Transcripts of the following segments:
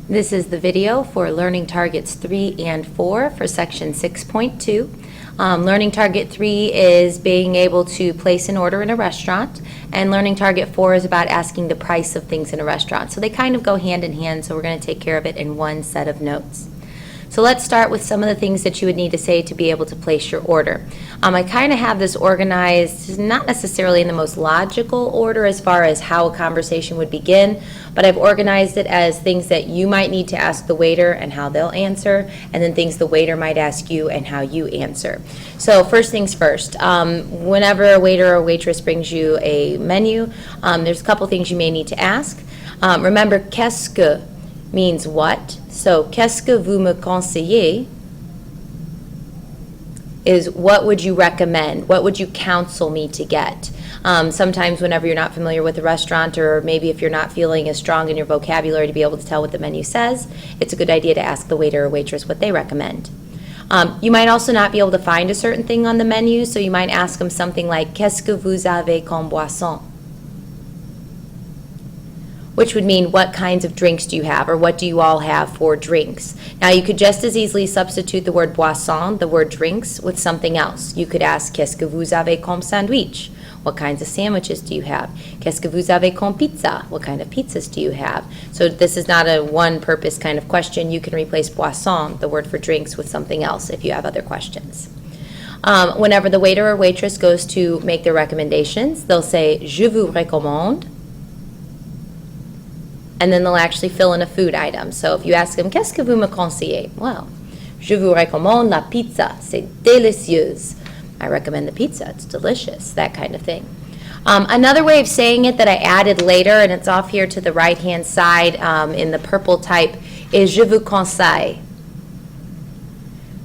This is the video for Learning Targets 3 and 4 for Section 6.2. Learning Target 3 is being able to place an order in a restaurant, and Learning Target 4 is about asking the price of things in a restaurant. So they kind of go hand in hand, so we're going to take care of it in one set of notes. So let's start with some of the things that you would need to say to be able to place your order. I kind of have this organized, not necessarily in the most logical order as far as how a conversation would begin, but I've organized it as things that you might need to ask the waiter and how they'll answer, and then things the waiter might ask you and how you answer. So first things first, whenever a waiter or waitress brings you a menu, there's a couple things you may need to ask. Remember, qu'est-ce que means what. So, qu'est-ce que vous me conseillez is what would you recommend? What would you counsel me to get? Sometimes whenever you're not familiar with a restaurant, or maybe if you're not feeling as strong in your vocabulary to be able to tell what the menu says, it's a good idea to ask the waiter or waitress what they recommend. You might also not be able to find a certain thing on the menu, so you might ask them something like, qu'est-ce que vous avez comme boisson? Which would mean what kinds of drinks do you have, or what do you all have for drinks? Now you could just as easily substitute the word boisson, the word drinks, with something else. You could ask, qu'est-ce que vous avez comme sandwich? What kinds of sandwiches do you have? Qu'est-ce que vous avez comme pizza? What kind of pizzas do you have? So this is not a one-purpose kind of question. You can replace boisson, the word for drinks, with something else if you have other questions. Whenever the waiter or waitress goes to make their recommendations, they'll say, je vous recommande, and then they'll actually fill in a food item. So if you ask them, qu'est-ce que vous me conseillez? Well, je vous recommande la pizza, c'est délicieuse. I recommend the pizza, it's delicious, that kind of thing. Another way of saying it that I added later, and it's off here to the right-hand side in the purple type, is je vous conseille.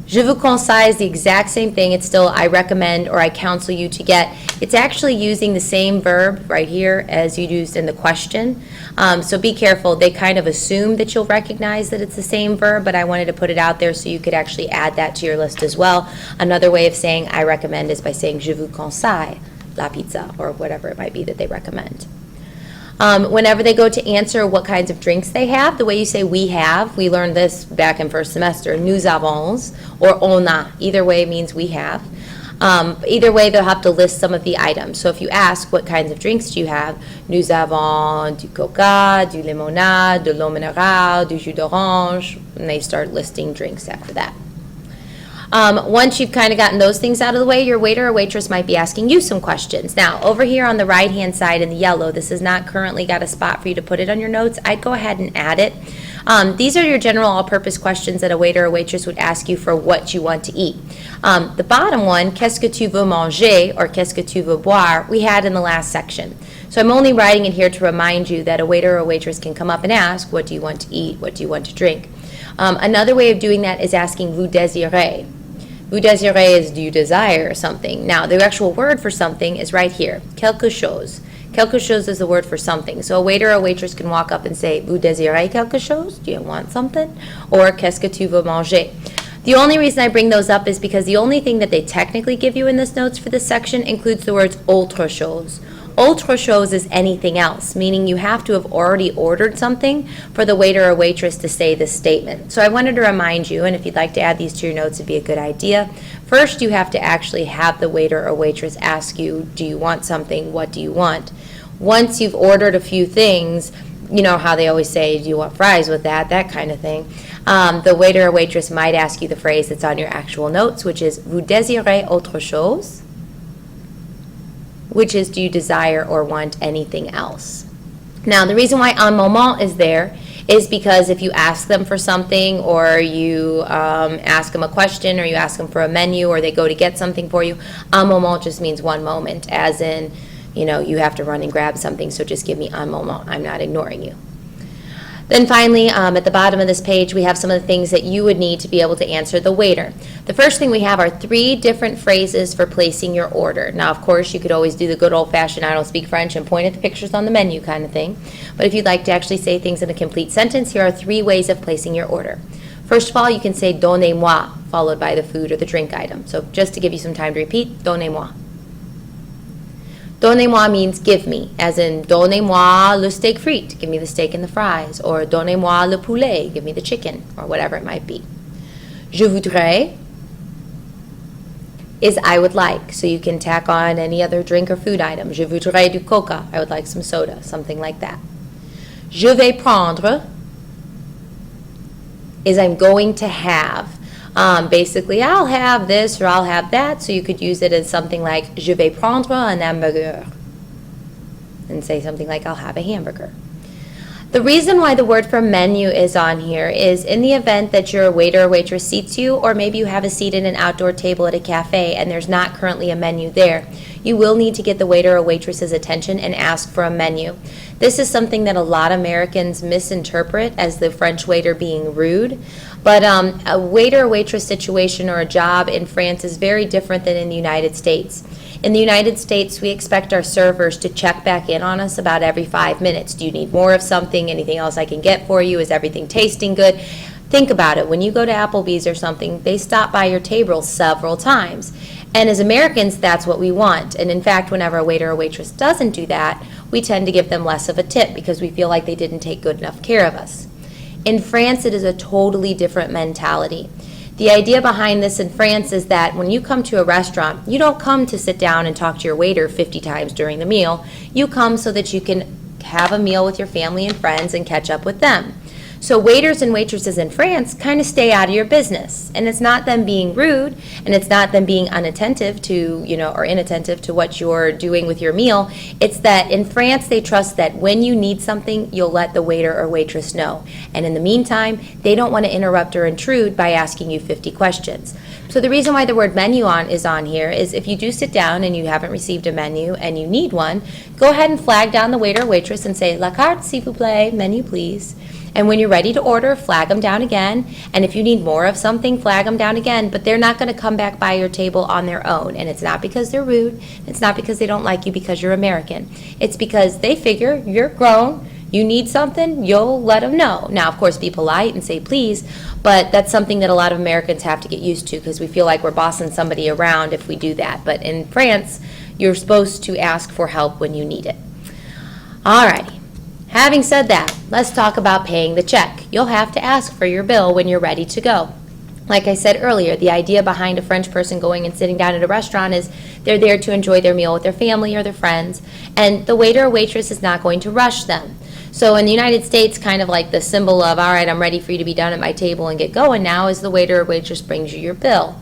Je vous conseille is the exact same thing. It's still I recommend or I counsel you to get. It's actually using the same verb right here as you used in the question. So be careful. They kind of assume that you'll recognize that it's the same verb, but I wanted to put it out there so you could actually add that to your list as well. Another way of saying I recommend is by saying je vous conseille la pizza, or whatever it might be that they recommend. Whenever they go to answer what kinds of drinks they have, the way you say we have, we learned this back in first semester, nous avons or on a. Either way means we have. Either way, they'll have to list some of the items. So if you ask what kinds of drinks do you have, nous avons du coca, du limonade, de l'eau minérale, du jus d'orange, and they start listing drinks after that. Once you've kind of gotten those things out of the way, your waiter or waitress might be asking you some questions. Now, over here on the right-hand side in the yellow, this has not currently got a spot for you to put it on your notes. I'd go ahead and add it. These are your general all-purpose questions that a waiter or waitress would ask you for what you want to eat. The bottom one, qu'est-ce que tu veux manger, or qu'est-ce que tu veux boire, we had in the last section. So I'm only writing it here to remind you that a waiter or waitress can come up and ask, what do you want to eat, what do you want to drink? Another way of doing that is asking vous désirez. Vous désirez is do you desire something. Now, the actual word for something is right here, quelque chose. Quelque chose is the word for something. So a waiter or waitress can walk up and say, vous désirez quelque chose? Do you want something? Or qu'est-ce que tu veux manger? The only reason I bring those up is because the only thing that they technically give you in this notes for this section includes the words autre chose. Autre chose is anything else, meaning you have to have already ordered something for the waiter or waitress to say this statement. So I wanted to remind you, and if you'd like to add these to your notes, it'd be a good idea. First, you have to actually have the waiter or waitress ask you, do you want something? What do you want? Once you've ordered a few things, you know how they always say, do you want fries with that? That kind of thing. The waiter or waitress might ask you the phrase that's on your actual notes, which is, vous désirez autre chose? Which is, do you desire or want anything else? Now, the reason why un moment is there is because if you ask them for something, or you ask them a question, or you ask them for a menu, or they go to get something for you, un moment just means one moment, as in, you know, you have to run and grab something, so just give me un moment. I'm not ignoring you. Then finally, at the bottom of this page, we have some of the things that you would need to be able to answer the waiter. The first thing we have are 3 different phrases for placing your order. Now, of course, you could always do the good old-fashioned I don't speak French and point at the pictures on the menu kind of thing. But if you'd like to actually say things in a complete sentence, here are 3 ways of placing your order. First of all, you can say donnez-moi, followed by the food or the drink item. So just to give you some time to repeat, donnez-moi. Donnez-moi means give me, as in donnez-moi le steak frit, give me the steak and the fries, or donnez-moi le poulet, give me the chicken, or whatever it might be. Je voudrais is I would like, so you can tack on any other drink or food item. Je voudrais du coca, I would like some soda, something like that. Je vais prendre is I'm going to have. Basically, I'll have this or I'll have that, so you could use it as something like je vais prendre un hamburger, and say something like I'll have a hamburger. The reason why the word for menu is on here is in the event that your waiter or waitress seats you, or maybe you have a seat at an outdoor table at a cafe and there's not currently a menu there, you will need to get the waiter or waitress's attention and ask for a menu. This is something that a lot of Americans misinterpret as the French waiter being rude, but a waiter or waitress situation or a job in France is very different than in the United States. In the United States, we expect our servers to check back in on us about every 5 minutes. Do you need more of something? Anything else I can get for you? Is everything tasting good? Think about it. When you go to Applebee's or something, they stop by your table several times. And as Americans, that's what we want. And in fact, whenever a waiter or waitress doesn't do that, we tend to give them less of a tip because we feel like they didn't take good enough care of us. In France, it is a totally different mentality. The idea behind this in France is that when you come to a restaurant, you don't come to sit down and talk to your waiter 50 times during the meal. You come so that you can have a meal with your family and friends and catch up with them. So waiters and waitresses in France kind of stay out of your business. And it's not them being rude, and it's not them being unattentive to, or inattentive to what you're doing with your meal. It's that in France, they trust that when you need something, you'll let the waiter or waitress know. And in the meantime, they don't want to interrupt or intrude by asking you 50 questions. So the reason why the word menu is on here is if you do sit down and you haven't received a menu and you need one, go ahead and flag down the waiter or waitress and say, La carte, s'il vous plaît, menu please. And when you're ready to order, flag them down again. And if you need more of something, flag them down again. But they're not going to come back by your table on their own. And it's not because they're rude. It's not because they don't like you because you're American. It's because they figure you're grown. You need something, you'll let them know. Now, of course, be polite and say please, but that's something that a lot of Americans have to get used to because we feel like we're bossing somebody around if we do that. But in France, you're supposed to ask for help when you need it. Alrighty. Having said that, let's talk about paying the check. You'll have to ask for your bill when you're ready to go. Like I said earlier, the idea behind a French person going and sitting down at a restaurant is they're there to enjoy their meal with their family or their friends, and the waiter or waitress is not going to rush them. So in the United States, kind of like the symbol of, all right, I'm ready for you to be done at my table and get going now, is the waiter or waitress brings you your bill.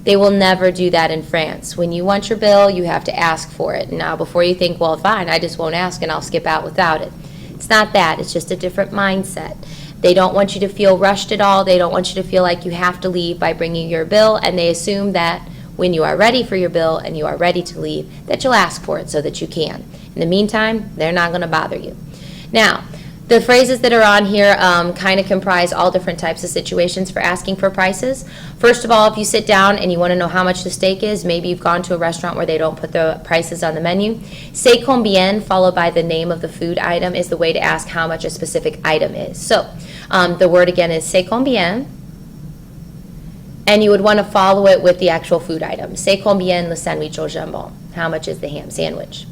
They will never do that in France. When you want your bill, you have to ask for it. Now, before you think, well, fine, I just won't ask and I'll skip out without it. It's not that. It's just a different mindset. They don't want you to feel rushed at all. They don't want you to feel like you have to leave by bringing your bill, and they assume that when you are ready for your bill and you are ready to leave, that you'll ask for it so that you can. In the meantime, they're not going to bother you. Now, the phrases that are on here kind of comprise all different types of situations for asking for prices. First of all, if you sit down and you want to know how much the steak is, maybe you've gone to a restaurant where they don't put the prices on the menu. C'est combien, followed by the name of the food item, is the way to ask how much a specific item is. So the word again is c'est combien, and you would want to follow it with the actual food item. C'est combien le sandwich au jambon? How much is the ham sandwich?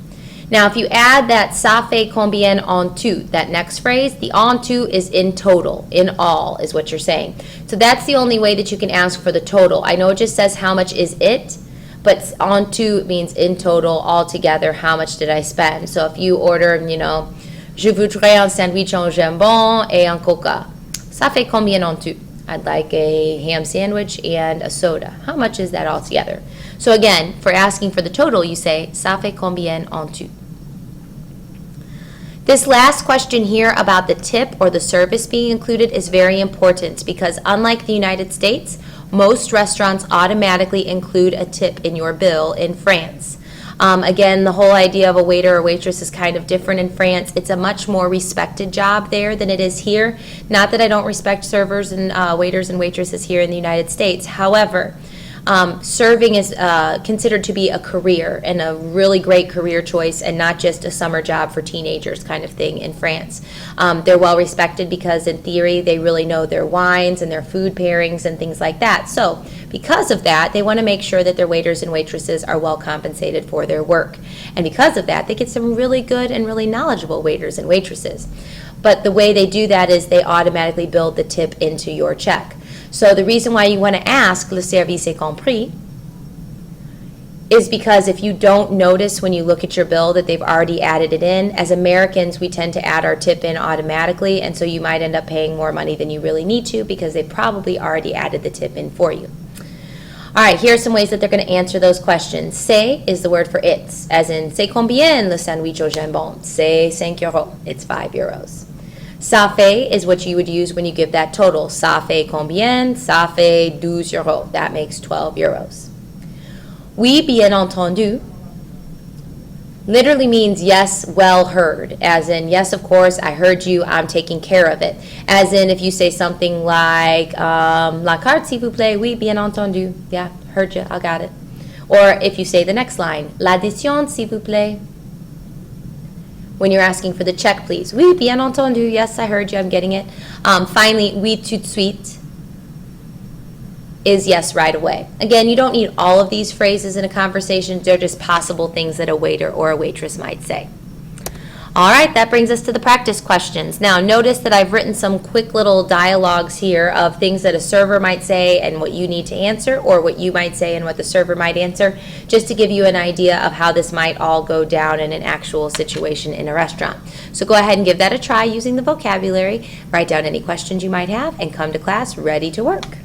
Now, if you add that ça fait combien en tout, that next phrase, the en tout is in total, in all, is what you're saying. So that's the only way that you can ask for the total. I know it just says how much is it, but en tout means in total, all together, how much did I spend? So if you order, je voudrais un sandwich en jambon et un coca. Ça fait combien en tout? I'd like a ham sandwich and a soda. How much is that all together? So again, for asking for the total, you say, ça fait combien en tout? This last question here about the tip or the service being included is very important because unlike the United States, most restaurants automatically include a tip in your bill in France. Again, the whole idea of a waiter or waitress is kind of different in France. It's a much more respected job there than it is here. Not that I don't respect servers and waiters and waitresses here in the United States. However, Serving is considered to be a career and a really great career choice and not just a summer job for teenagers kind of thing in France. They're well respected because in theory they really know their wines and their food pairings and things like that. So because of that, they want to make sure that their waiters and waitresses are well compensated for their work. And because of that, they get some really good and really knowledgeable waiters and waitresses. But the way they do that is they automatically build the tip into your check. So the reason why you want to ask le service est compris is because if you don't notice when you look at your bill that they've already added it in, as Americans we tend to add our tip in automatically, and so you might end up paying more money than you really need to because they probably already added the tip in for you. All right, here are some ways that they're going to answer those questions. C'est is the word for it's, as in c'est combien le sandwich au jambon? C'est 5 euros. It's 5 euros. Ça fait is what you would use when you give that total. Ça fait combien? Ça fait 12 euros. That makes 12 euros. Oui, bien entendu literally means yes, well heard. As in, yes, of course, I heard you, I'm taking care of it. As in, if you say something like, la carte, s'il vous plaît, oui, bien entendu. Yeah, heard you, I got it. Or if you say the next line, l'addition, s'il vous plaît. When you're asking for the check, please. Oui, bien entendu. Yes, I heard you, I'm getting it. Finally, oui, tout de suite is yes right away. Again, you don't need all of these phrases in a conversation. They're just possible things that a waiter or a waitress might say. All right, that brings us to the practice questions. Now, notice that I've written some quick little dialogues here of things that a server might say and what you need to answer, or what you might say and what the server might answer, just to give you an idea of how this might all go down in an actual situation in a restaurant. So go ahead and give that a try using the vocabulary. Write down any questions you might have and come to class ready to work.